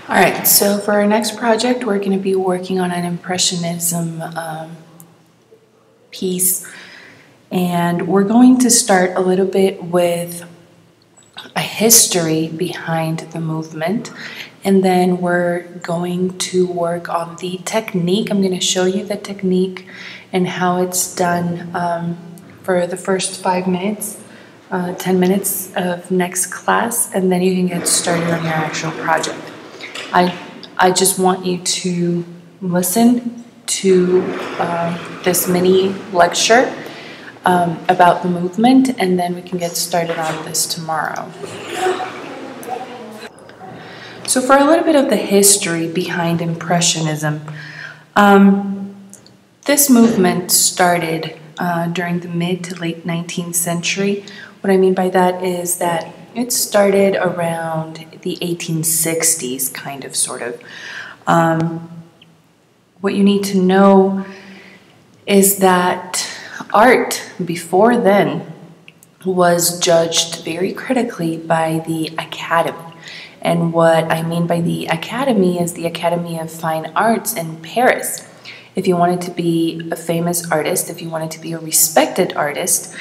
All right, so for our next project, we're going to be working on an Impressionism piece, and we're going to start a little bit with a history behind the movement, and then we're going to work on the technique. I'm going to show you the technique and how it's done for the first 5 minutes, 10 minutes of next class, and then you can get started on your actual project. I just want you to listen to this mini lecture about the movement, and then we can get started on this tomorrow. So for a little bit of the history behind Impressionism, this movement started during the mid to late 19th century. What I mean by that is that it started around the 1860s, kind of, sort of. What you need to know is that art before then was judged very critically by the Academy. And what I mean by the Academy is the Academy of Fine Arts in Paris. If you wanted to be a famous artist, if you wanted to be a respected artist,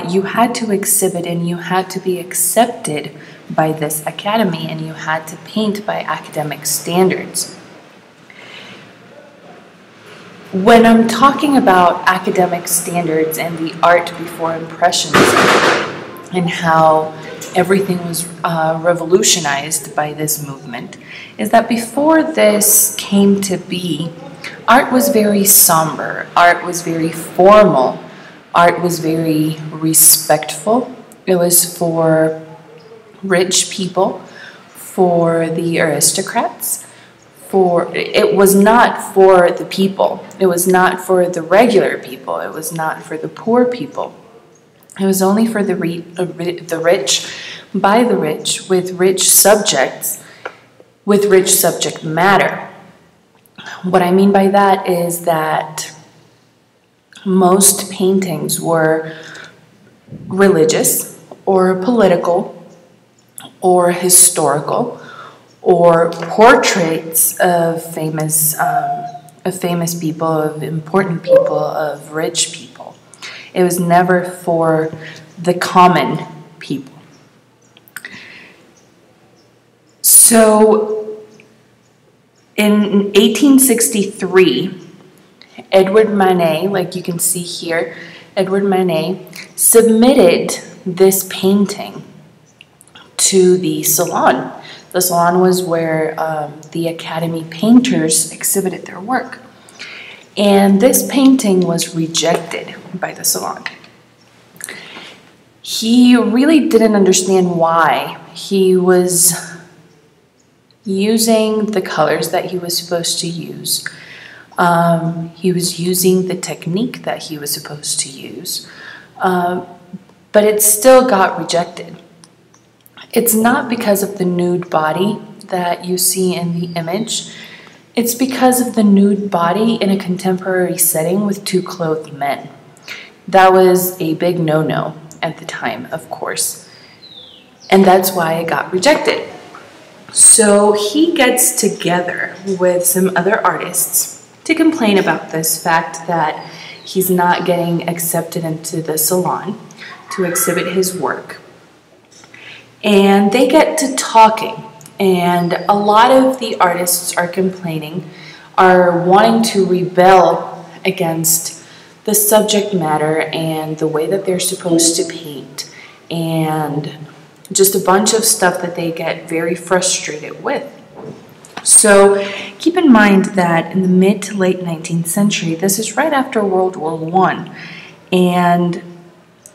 you had to exhibit and you had to be accepted by this academy, and you had to paint by academic standards. When I'm talking about academic standards and the art before Impressionism and how everything was revolutionized by this movement, is that before this came to be, art was very somber, art was very formal, art was very respectful. It was for rich people, for the aristocrats. It was not for the people. It was not for the regular people. It was not for the poor people. It was only for the rich, by the rich, with rich subjects, with rich subject matter. What I mean by that is that most paintings were religious or political or historical or portraits of famous people, of important people, of rich people. It was never for the common people. So in 1863, Edouard Manet, like you can see here, Edouard Manet submitted this painting to the Salon. The Salon was where the Academy painters exhibited their work. And this painting was rejected by the Salon. He really didn't understand why. He was using the colors that he was supposed to use. He was using the technique that he was supposed to use, but it still got rejected. It's not because of the nude body that you see in the image. It's because of the nude body in a contemporary setting with two clothed men. That was a big no-no at the time, of course, and that's why it got rejected. So he gets together with some other artists to complain about this fact that he's not getting accepted into the Salon to exhibit his work. And they get to talking, and a lot of the artists are complaining, are wanting to rebel against the subject matter and the way that they're supposed to paint, and just a bunch of stuff that they get very frustrated with. So keep in mind that in the mid to late 19th century, this is right after World War I, and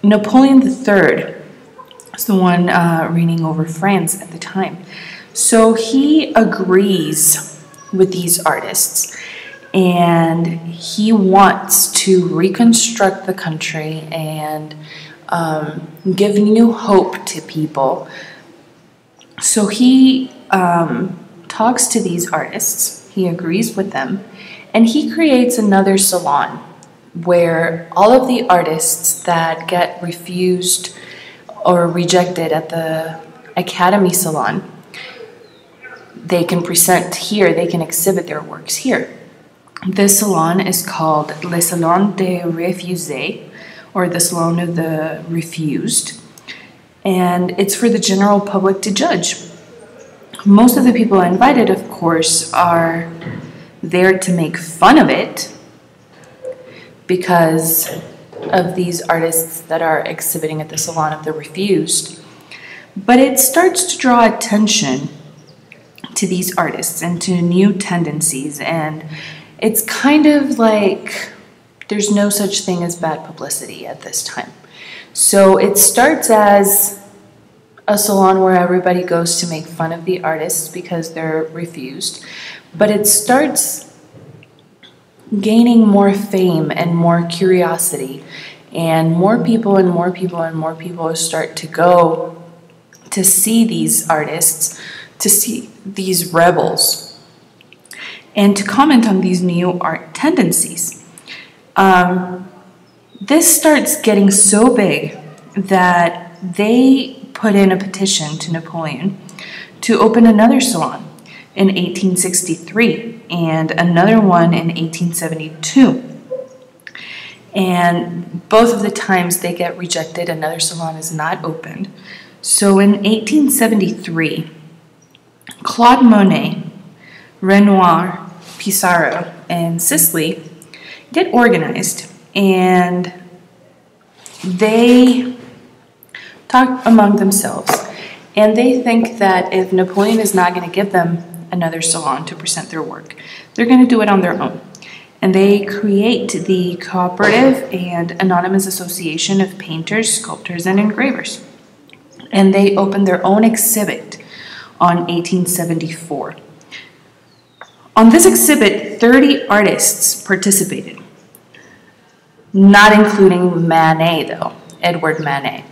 Napoleon III is the one reigning over France at the time. So he agrees with these artists, and he wants to reconstruct the country and give new hope to people. So he talks to these artists, he agrees with them, and he creates another salon where all of the artists that get refused or rejected at the Academy Salon, they can present here, they can exhibit their works here. This salon is called Le Salon des Refusés, or the Salon of the Refused, and it's for the general public to judge. Most of the people invited, of course, are there to make fun of it because of these artists that are exhibiting at the Salon of the Refused. But it starts to draw attention to these artists and to new tendencies, and it's kind of like there's no such thing as bad publicity at this time. So it starts as a salon where everybody goes to make fun of the artists because they're refused, but it starts gaining more fame and more curiosity, and more people and more people and more people start to go to see these artists, to see these rebels, and to comment on these new art tendencies. This starts getting so big that they put in a petition to Napoleon to open another salon in 1863 and another one in 1872. And both of the times they get rejected, another salon is not opened. So in 1873, Claude Monet, Renoir, Pissarro, and Sisley get organized, and they talk among themselves, and they think that if Napoleon is not going to give them another salon to present their work, they're going to do it on their own. And they create the Cooperative and Anonymous Association of Painters, Sculptors, and Engravers. And they open their own exhibit on 1874. On this exhibit, 30 artists participated, not including Manet, though, Edouard Manet.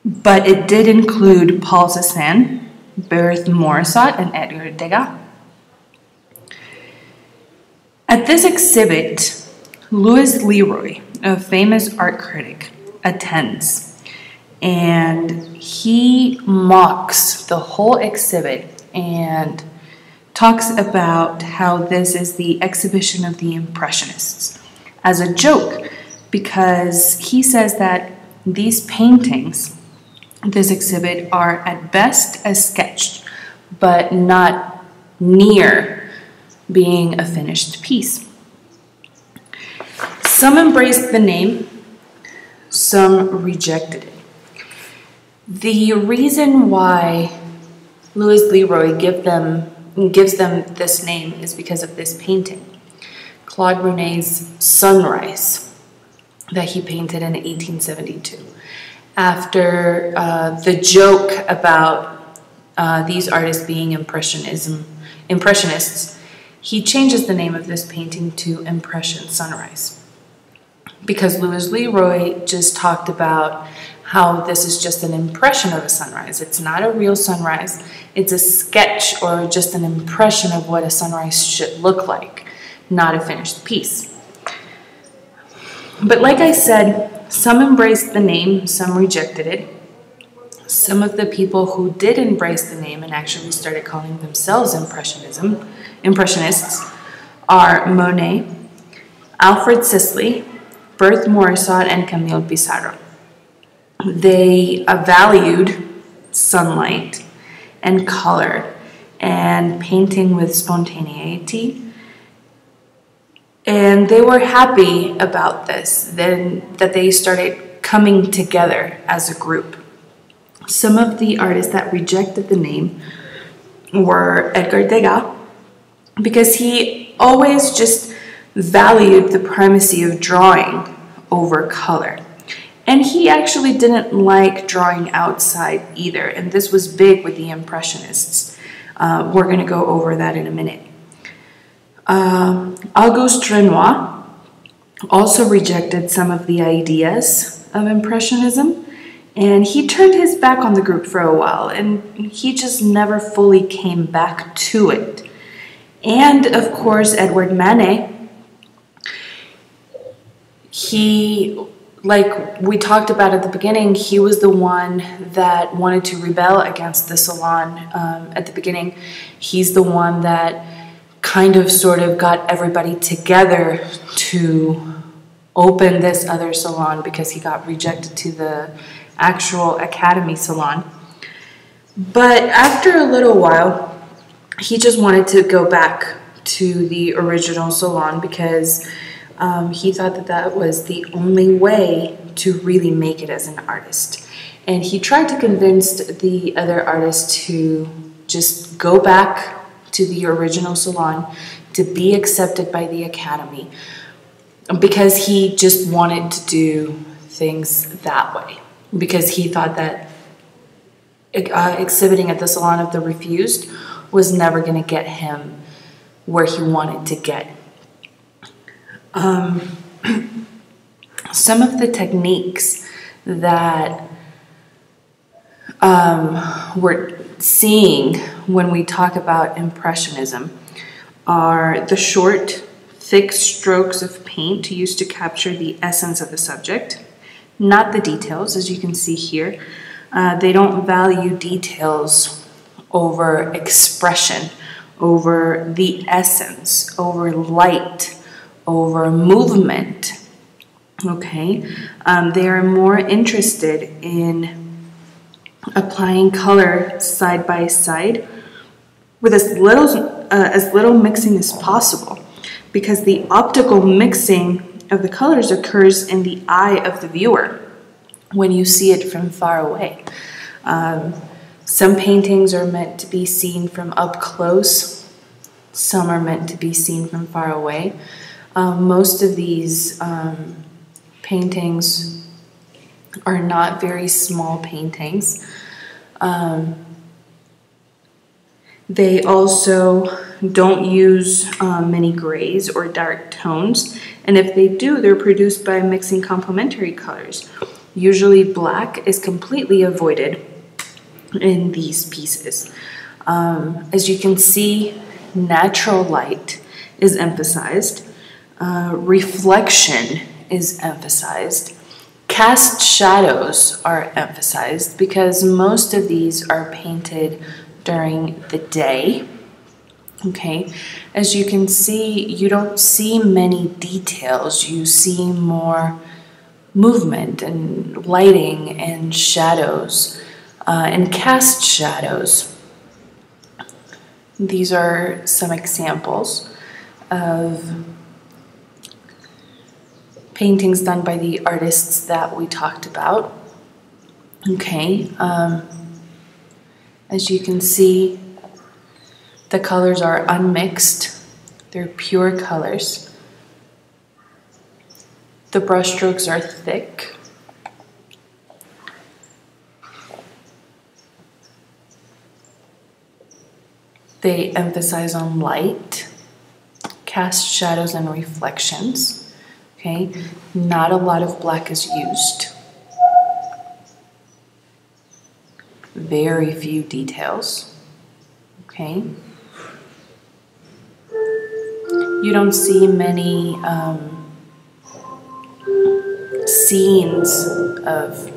But it did include Paul Cézanne, Berthe Morisot, and Edgar Degas. At this exhibit, Louis Leroy, a famous art critic, attends, and he mocks the whole exhibit and talks about how this is the exhibition of the Impressionists as a joke, because he says that these paintings, this exhibit, are at best as sketched, but not near being a finished piece. Some embraced the name, some rejected it. The reason why Louis Leroy gives them this name is because of this painting, Claude Monet's Sunrise, that he painted in 1872. After the joke about these artists being Impressionists, he changes the name of this painting to Impression Sunrise, because Louis Leroy just talked about how this is just an impression of a sunrise. It's not a real sunrise. It's a sketch or just an impression of what a sunrise should look like, not a finished piece. But like I said, some embraced the name, some rejected it. Some of the people who did embrace the name and actually started calling themselves Impressionists are Monet, Alfred Sisley, Berthe Morisot, and Camille Pissarro. They valued sunlight and color and painting with spontaneity, and they were happy about this, then that they started coming together as a group. Some of the artists that rejected the name were Edgar Degas, because he always just valued the primacy of drawing over color. And he actually didn't like drawing outside either, and this was big with the Impressionists. We're going to go over that in a minute. Auguste Renoir also rejected some of the ideas of Impressionism, and he turned his back on the group for a while, and he just never fully came back to it. And of course, Edouard Manet, he like we talked about at the beginning, he was the one that wanted to rebel against the salon at the beginning. He's the one that kind of sort of got everybody together to open this other salon because he got rejected to the actual Academy salon. But after a little while, he just wanted to go back to the original salon because he thought that that was the only way to really make it as an artist. And he tried to convince the other artists to just go back to the original salon to be accepted by the Academy because he just wanted to do things that way. Because he thought that exhibiting at the Salon of the Refused was never going to get him where he wanted to get. Some of the techniques that we're seeing when we talk about Impressionism are the short, thick strokes of paint used to capture the essence of the subject, not the details, as you can see here. They don't value details over expression, over the essence, over light, over movement. Okay, they are more interested in applying color side by side with as little mixing as possible, because the optical mixing of the colors occurs in the eye of the viewer when you see it from far away. Some paintings are meant to be seen from up close, some are meant to be seen from far away. Most of these paintings are not very small paintings. They also don't use many grays or dark tones, and if they do, they're produced by mixing complementary colors. Usually black is completely avoided in these pieces. As you can see, natural light is emphasized, reflection is emphasized, cast shadows are emphasized because most of these are painted during the day. Okay, as you can see, you don't see many details, you see more movement and lighting and shadows and cast shadows. These are some examples of paintings done by the artists that we talked about. Okay, as you can see, the colors are unmixed, they're pure colors. The brushstrokes are thick. They emphasize on light, cast shadows and reflections. Okay, not a lot of black is used. Very few details. Okay. You don't see many scenes of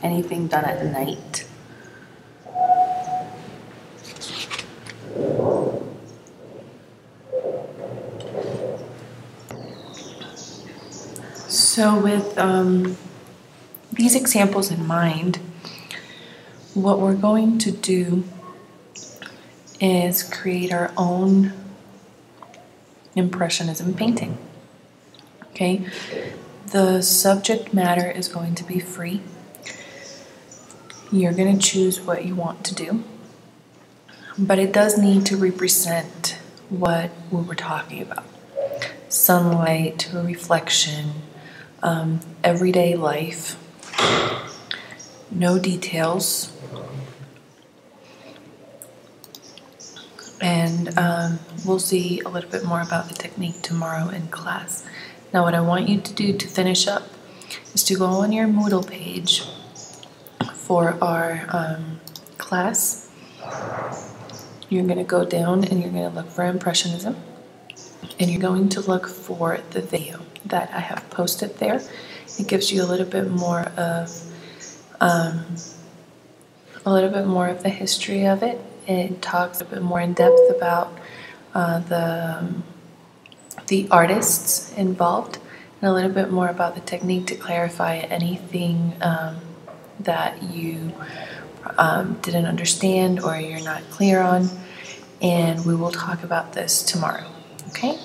anything done at night. So with these examples in mind, what we're going to do is create our own Impressionism painting. Okay, the subject matter is going to be free. You're going to choose what you want to do, but it does need to represent what we were talking about. Sunlight, reflection, everyday life, no details. And we'll see a little bit more about the technique tomorrow in class. Now what I want you to do to finish up is to go on your Moodle page for our class. You're going to go down and you're going to look for Impressionism. and you're going to look for the video that I have posted there. It gives you a little bit more of the history of it. It talks a bit more in depth about the artists involved, and a little bit more about the technique to clarify anything that you didn't understand or you're not clear on. And we will talk about this tomorrow, okay?